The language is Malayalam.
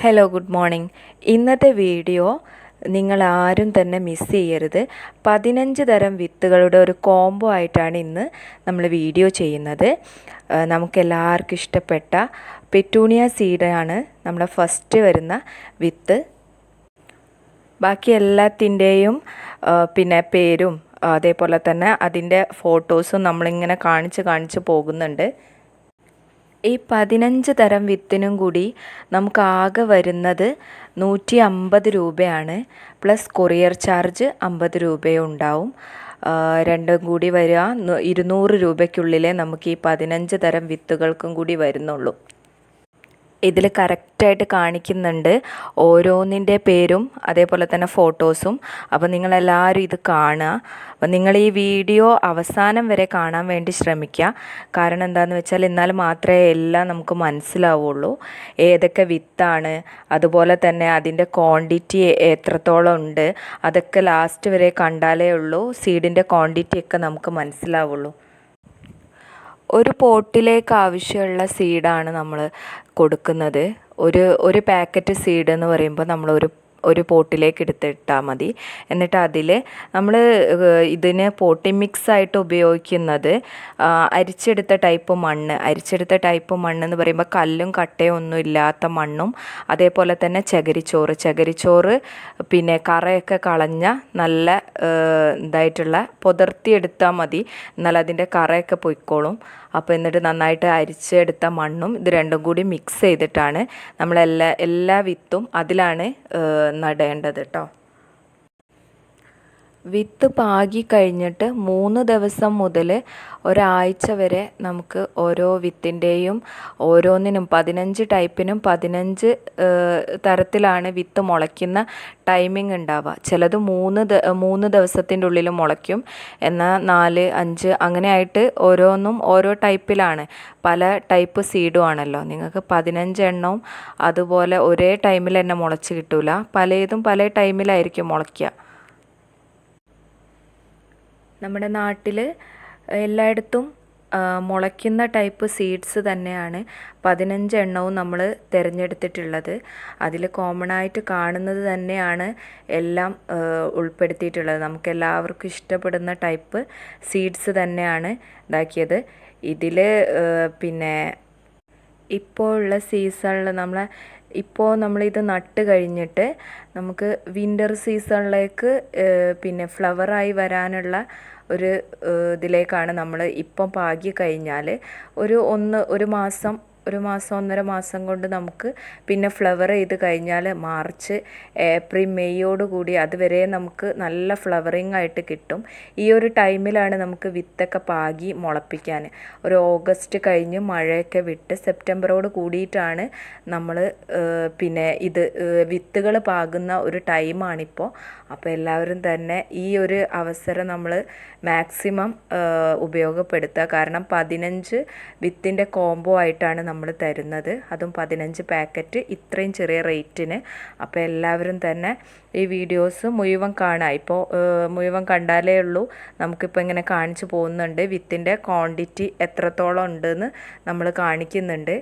Hello good morning. ഇന്നത്തെ വീഡിയോ നിങ്ങളാരും തന്നെ മിസ് ചെയ്യരുത്. 15 തരം വിത്തുകളുടെ ഒരു കോംബോ ആയിട്ടാണ് ഇന്ന് നമ്മൾ വീഡിയോ ചെയ്യുന്നത്. നമുക്കെല്ലാവർക്കും ഇഷ്ടപ്പെട്ട പെറ്റൂണിയ സീഡാണ് നമ്മുടെ ഫസ്റ്റ് വരുന്ന വിത്ത്. ബാക്കി എല്ലാത്തിൻ്റെയും പിന്നെ പേരും അതേപോലെ തന്നെ അതിൻ്റെ ഫോട്ടോസും നമ്മളിങ്ങനെ കാണിച്ച് പോകുന്നുണ്ട്. ഈ 15 തരം വിത്തിനും കൂടി നമുക്ക് ആകെ വരുന്നത് 150 രൂപയാണ്. പ്ലസ് കൊറിയർ ചാർജ് 50 രൂപയും ഉണ്ടാവും. രണ്ടും കൂടി വരിക 200 രൂപയ്ക്കുള്ളിലേ നമുക്ക് ഈ 15 തരം വിത്തുകൾക്കും കൂടി വരുന്നുള്ളൂ. ഇതിൽ കറക്റ്റായിട്ട് കാണിക്കുന്നുണ്ട് ഓരോന്നിൻ്റെ പേരും അതേപോലെ തന്നെ ഫോട്ടോസും. അപ്പോൾ നിങ്ങളെല്ലാവരും ഇത് കാണുക. അപ്പോൾ നിങ്ങൾ ഈ വീഡിയോ അവസാനം വരെ കാണാൻ വേണ്ടി ശ്രമിക്കുക. കാരണം എന്താണെന്ന് വെച്ചാൽ എന്നാൽ മാത്രമേ എല്ലാം നമുക്ക് മനസ്സിലാവുള്ളൂ. ഏതൊക്കെ വിത്താണ്, അതുപോലെ തന്നെ അതിൻ്റെ ക്വാണ്ടിറ്റി എത്രത്തോളം ഉണ്ട്, അതൊക്കെ ലാസ്റ്റ് വരെ കണ്ടാലേ ഉള്ളൂ സീഡിൻ്റെ ക്വാണ്ടിറ്റിയൊക്കെ നമുക്ക് മനസ്സിലാവുള്ളൂ. ഒരു പോട്ടിലേക്ക് ആവശ്യമുള്ള സീഡാണ് നമ്മൾ കൊടുക്കുന്നത്. ഒരു പാക്കറ്റ് സീഡ് എന്ന് പറയുമ്പോൾ നമ്മൾ ഒരു പോട്ടിലേക്ക് എടുത്തിട്ടാൽ മതി. എന്നിട്ട് അതിൽ നമ്മൾ ഇതിന് പോട്ടിംഗ് മിക്സ് ആയിട്ട് ഉപയോഗിക്കുന്നത് അരിച്ചെടുത്ത ടൈപ്പ് മണ്ണ് എന്ന് പറയുമ്പോൾ കല്ലും കട്ടയും ഒന്നും ഇല്ലാത്ത മണ്ണും അതേപോലെ തന്നെ ചകിരിച്ചോറ് പിന്നെ കറയൊക്കെ കളഞ്ഞ നല്ല ഇതായിട്ടുള്ള പുതിർത്തിയെടുത്താൽ മതി. എന്നാൽ അതിൻ്റെ കറയൊക്കെ പൊയ്ക്കോളും. അപ്പോൾ എന്നിട്ട് നന്നായിട്ട് അരിച്ചെടുത്ത മണ്ണും ഇത് രണ്ടും കൂടി മിക്സ് ചെയ്തിട്ടാണ് എല്ലാ വിത്തും അതിലാണ് നടേണ്ടത് കേട്ടോ. വിത്ത് പാകി കഴിഞ്ഞിട്ട് 3 ദിവസം മുതൽ ഒരാഴ്ച വരെ നമുക്ക് ഓരോ വിത്തിൻ്റെയും ഓരോന്നിനും 15 ടൈപ്പിനും 15 തരത്തിലാണ് വിത്ത് മുളയ്ക്കുന്ന ടൈമിംഗ് ഉണ്ടാവുക. ചിലത് 3 ദിവസത്തിൻ്റെ ഉള്ളിൽ മുളയ്ക്കും, എന്നാൽ 4, 5 അങ്ങനെ ആയിട്ട് ഓരോന്നും ഓരോ ടൈപ്പിലാണ്. പല ടൈപ്പ് സീഡും ആണല്ലോ. നിങ്ങൾക്ക് 15 എണ്ണവും അതുപോലെ ഒരേ ടൈമിൽ തന്നെ മുളച്ച് കിട്ടില്ല. പലതും പല ടൈമിലായിരിക്കും മുളയ്ക്കുക. നമ്മുടെ നാട്ടിൽ എല്ലായിടത്തും മുളയ്ക്കുന്ന ടൈപ്പ് സീഡ്സ് തന്നെയാണ് 15 എണ്ണവും നമ്മൾ തിരഞ്ഞെടുത്തിട്ടുള്ളത്. അതിൽ കോമൺ ആയിട്ട് കാണുന്നത് തന്നെയാണ് എല്ലാം ഉൾപ്പെടുത്തിയിട്ടുള്ളത്. നമുക്ക് എല്ലാവർക്കും ഇഷ്ടപ്പെടുന്ന ടൈപ്പ് സീഡ്സ് തന്നെയാണ് ഇതാക്കിയത്. ഇതിൽ പിന്നെ ഇപ്പോൾ ഉള്ള സീസണിൽ നമ്മളിത് നട്ട് കഴിഞ്ഞിട്ട് നമുക്ക് വിൻ്റർ സീസണിലേക്ക് പിന്നെ ഫ്ലവറായി വരാനുള്ള ഒരു ഇതിലേക്കാണ് നമ്മൾ ഇപ്പം പാകി കഴിഞ്ഞാൽ ഒരു മാസം 1.5 മാസം കൊണ്ട് നമുക്ക് പിന്നെ ഫ്ലവർ ചെയ്ത് കഴിഞ്ഞാൽ മാർച്ച് ഏപ്രിൽ മെയ്യോട് കൂടി അതുവരെ നമുക്ക് നല്ല ഫ്ലവറിങ് ആയിട്ട് കിട്ടും. ഈ ഒരു ടൈമിലാണ് നമുക്ക് വിത്തൊക്കെ പാകി മുളപ്പിക്കാൻ. ഒരു ഓഗസ്റ്റ് കഴിഞ്ഞ് മഴയൊക്കെ വിട്ട് സെപ്റ്റംബറോട് കൂടിയിട്ടാണ് നമ്മൾ പിന്നെ ഇത് വിത്തുകൾ പാകുന്ന ഒരു ടൈമാണിപ്പോൾ. അപ്പോൾ എല്ലാവരും തന്നെ ഈ ഒരു അവസരം നമ്മൾ മാക്സിമം ഉപയോഗപ്പെടുത്തുക. കാരണം 15 വിത്തിൻ്റെ കോംബോ ആയിട്ടാണ് നമ്മൾ തരുന്നത്, അതും 15 പാക്കറ്റ് ഇത്രയും ചെറിയ റേറ്റിന്. അപ്പോൾ എല്ലാവരും തന്നെ ഈ വീഡിയോസ് മുഴുവൻ കാണുക. ഇപ്പോൾ മുഴുവൻ കണ്ടാലേ ഉള്ളൂ. നമുക്കിപ്പോൾ ഇങ്ങനെ കാണിച്ചു പോകുന്നുണ്ട് വിത്തിൻ്റെ ക്വാണ്ടിറ്റി എത്രത്തോളം ഉണ്ടെന്ന് നമ്മൾ കാണിക്കുന്നുണ്ട്.